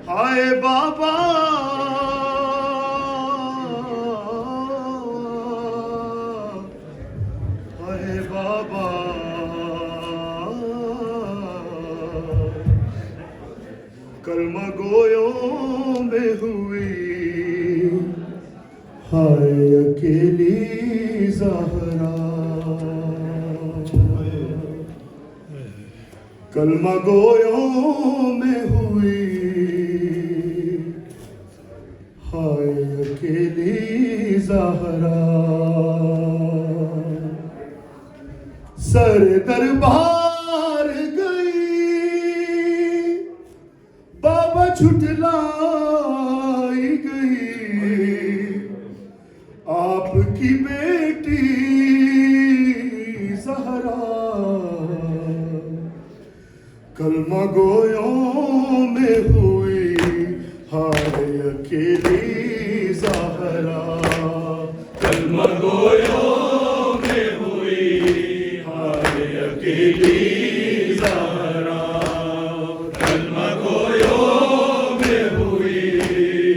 हाय बाबा हाय बाबा कलमा गोयों में हुई हाय अकेली ज़हरा कलमा गोयों में हुई हाय अकेली ज़हरा सर दरबार गई बाबा छुटलाई गई आपकी बेटी ज़हरा कलमा गोयों में हुई हाय अकेली ज़हरा कलमा गोयों में हुई हाय अकेली ज़हरा कलमा गोयों में हुई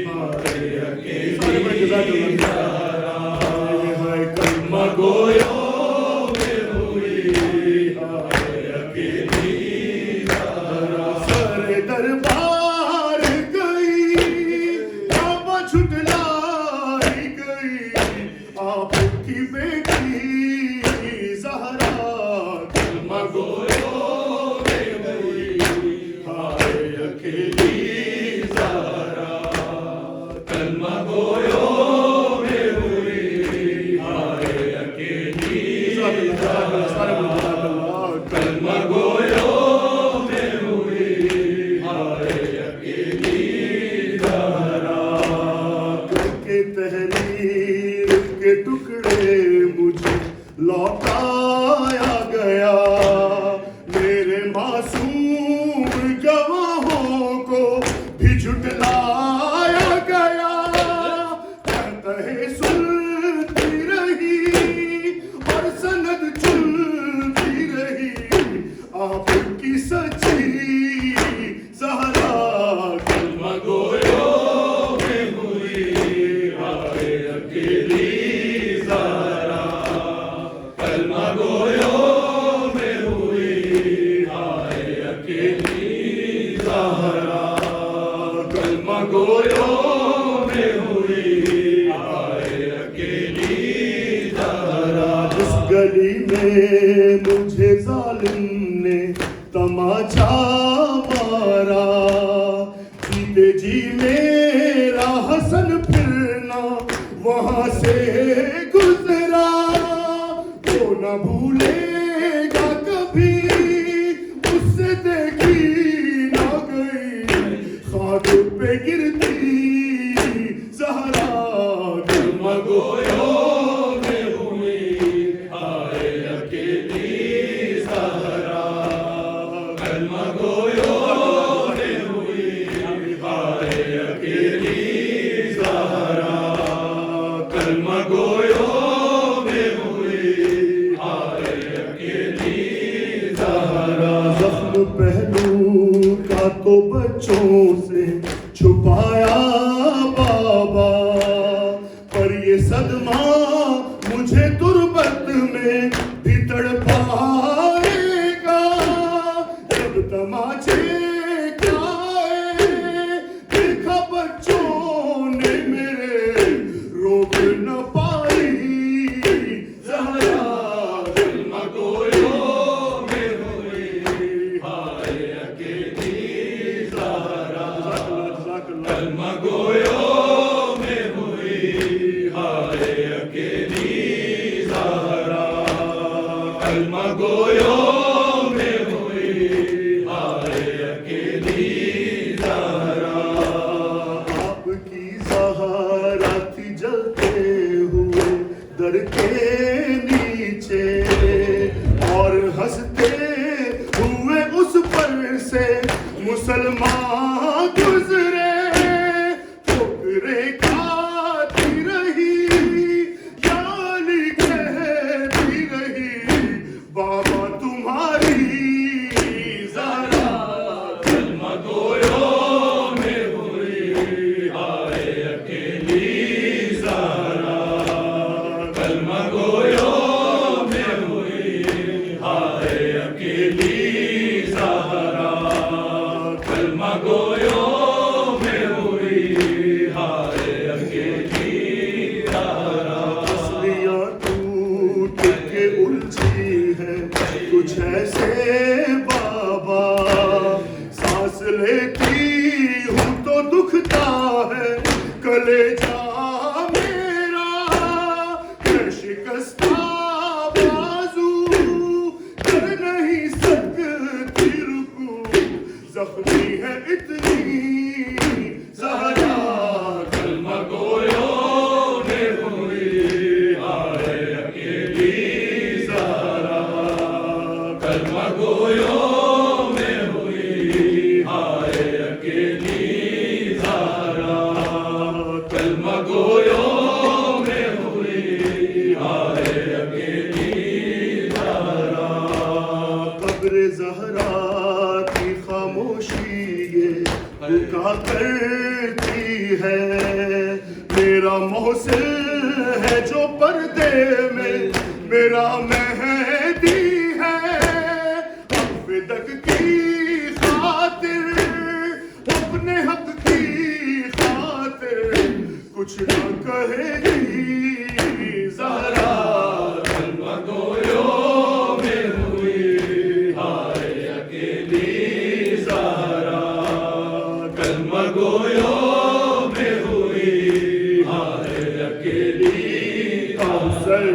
हाय अकेली ज़हरा हाय कलमा गोयों में हुई हाय अकेली ज़हरा सर दरबार गई बाबा छुटलाई गई आपकी बेटी ज़हरा कलमा गोयों में हुई हाय अकेली ज़हरा कलमा गोयों में हुई हाय अकेली ज़हरा कलमा गोयों में हुई हाय अकेली ज़हरा के तहरीर के टुकड़े मुझे लौटाया गया मेरे मासूम गवाहों को भी झुटलाया गया कहे सुनती रही और सनद चुनती रही आपकी सच्ची ज़हरा कलमा गोयों में हुई हाय अकेली ज़हरा कलमा गोयों में हुई हाय अकेली ज़हरा कलमा गोयों में हुई हाय अकेली ज़हरा इस गली में मुझे जालिम ने तमाचा मारा जीते जी मेरा हसन फिरना वहां से गुजरा वो न भूलेगा कभी उससे देखी ना गई खाक पे गिरती ज़हरा कलमा गोयों में हुई हाय अकेली ज़हरा कलमा गोयों में हुई हाय अकेली ज़हरा कलमा गोयों में हुई हाय अकेली ज़हरा जख्म पहलू का तो बच्चों से छुपाया बाबा पर ये सदमा मुझे तुरबत में भी तड़पाएगा जब तमाचे खाए देखा बच्चों ने मेरे रोक न पाई ज़हरा कलमा गोयों में हुई हाय अकेली ज़हरा कलमा गोयों कैसे बाबा सांस लेती हूँ तो दुखता है कलेजा मेरा है शिकस्ता बाजू कर नहीं सकती रुकू जख्मी है इतनी ज़हरा कलमा गोयों में हुई हाय अकेली ज़हरा कलमा गोयों में हुई हाय अकेली ज़हरा कलमा गोयों में हुई हाय अकेली ज़हरा कब्र ज़हरा की खामोशी ये पुकार करती है मेरा मोहसिन है जो पर्दे में मेरा मेहदी है अफ़दक की खातिर अपने हक की खातिर कुछ न कहेगी ज़हरा कलमा गोयों में हुई हाय अकेली ज़हरा कलमा गोयों में हुई हाय अकेली Say,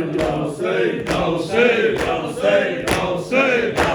say, say, say, say, say, say.